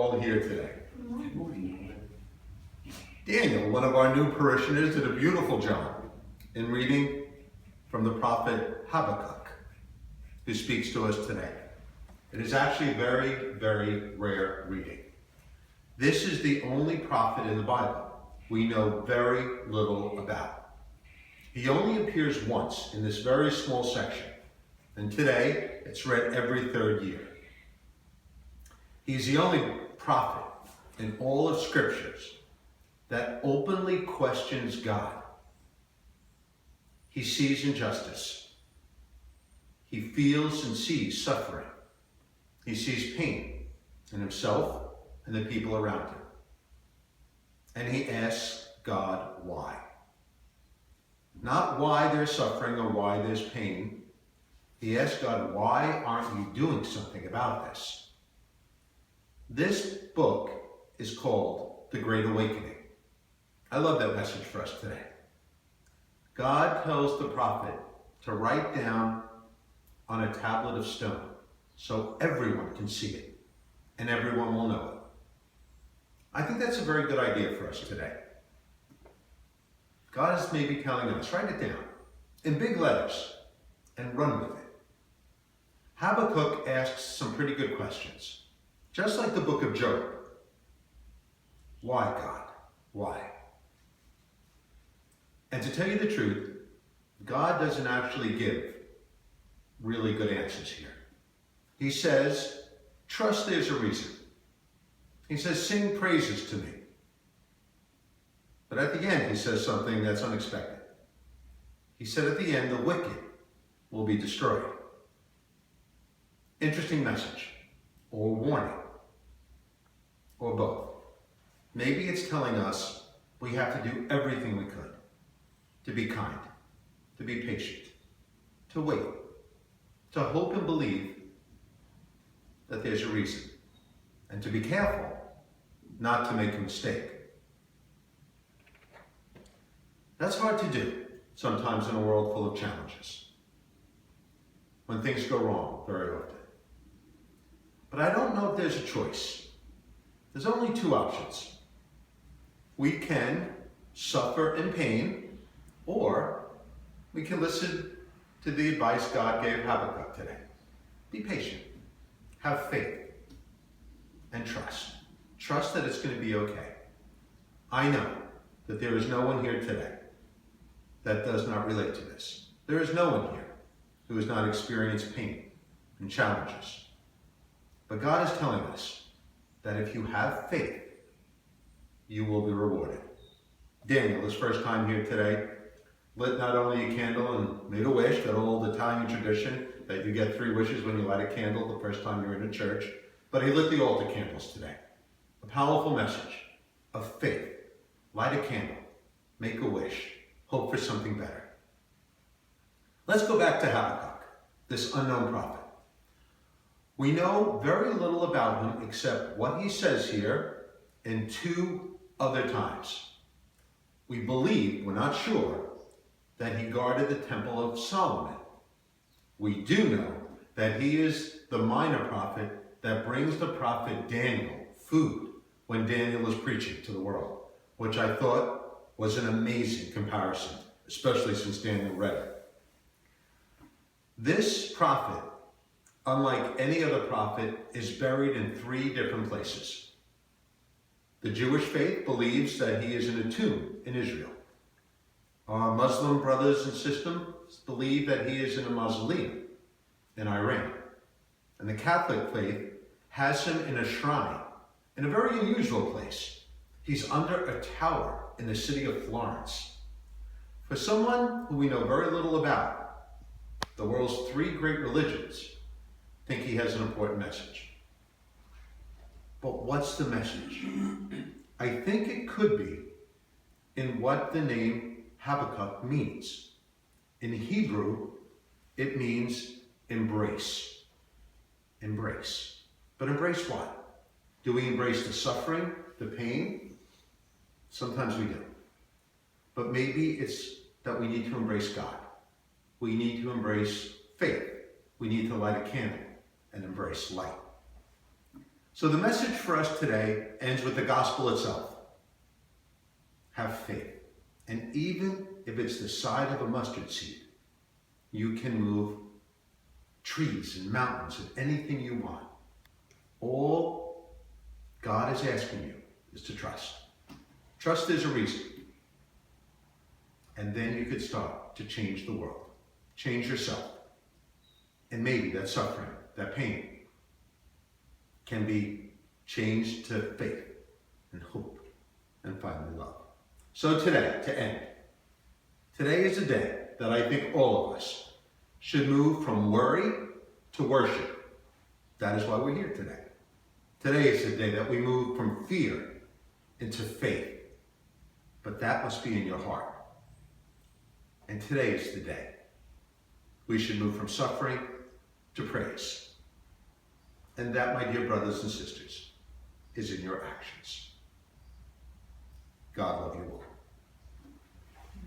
all here today? Daniel, one of our new parishioners, did a beautiful job in reading from the prophet Habakkuk, who speaks to us today. It is actually very, very rare reading. This is the only prophet in the Bible we know very little about. He only appears once in this very small section, and today it's read every third year. He's the only prophet in all of Scriptures that openly questions God. He sees injustice. He feels and sees suffering. He sees pain in himself and the people around him. And he asks God why. Not why there's suffering or why there's pain. He asks God, why aren't you doing something about this? This book is called The Great Awakening. I love that message for us today. God tells the prophet to write down on a tablet of stone so everyone can see it and everyone will know it. I think that's a very good idea for us today. God is maybe telling us, write it down in big letters and run with it. Habakkuk asks some pretty good questions, just like the book of Job. Why, God? Why? And to tell you the truth, God doesn't actually give really good answers here. He says, trust there's a reason. He says, sing praises to me. But at the end, he says something that's unexpected. He said at the end, the wicked will be destroyed. Interesting message, or warning, or both. Maybe it's telling us we have to do everything we could to be kind, to be patient, to wait, to hope and believe that there's a reason, and to be careful not to make a mistake. That's hard to do sometimes in a world full of challenges, when things go wrong very often. But I don't know if there's a choice. There's only two options. We can suffer in pain, or we can listen to the advice God gave Habakkuk today. Be patient, have faith, and trust. Trust that it's going to be okay. I know that there is no one here today that does not relate to this. There is no one here who has not experienced pain and challenges. But God is telling us that if you have faith, you will be rewarded. Daniel, his first time here today, lit not only a candle and made a wish, that old Italian tradition that you get 3 wishes when you light a candle the first time you're in a church, but he lit the altar candles today. A powerful message of faith. Light a candle, make a wish, hope for something better. Let's go back to Habakkuk, this unknown prophet. We know very little about him except what he says here in 2 other times. We believe, we're not sure, that he guarded the temple of Solomon. We do know that he is the minor prophet that brings the prophet Daniel food when Daniel is preaching to the world, which I thought was an amazing comparison, especially since Daniel read it. This prophet, unlike any other prophet, is buried in 3 different places. The Jewish faith believes that he is in a tomb in Israel. Our Muslim brothers and sisters believe that he is in a mausoleum in Iran. And the Catholic faith has him in a shrine in a very unusual place. He's under a tower in the city of Florence. For someone who we know very little about, the world's 3 great religions think he has an important message. But what's the message? I think it could be in what the name Habakkuk means. In Hebrew, it means embrace. Embrace. But embrace what? Do we embrace the suffering, the pain? Sometimes we do. But maybe it's that we need to embrace God. We need to embrace faith. We need to light a candle and embrace light. So the message for us today ends with the gospel itself. Have faith. And even if it's the size of a mustard seed, you can move trees and mountains and anything you want. All God is asking you is to trust. Trust is a reason. And then you could start to change the world. Change yourself. And maybe that suffering, that pain, can be changed to faith and hope and finally love. So today, to end, today is a day that I think all of us should move from worry to worship. That is why we're here today. Today is the day that we move from fear into faith. But that must be in your heart. And today is the day we should move from suffering to praise. And that, my dear brothers and sisters, is in your actions. God love you all.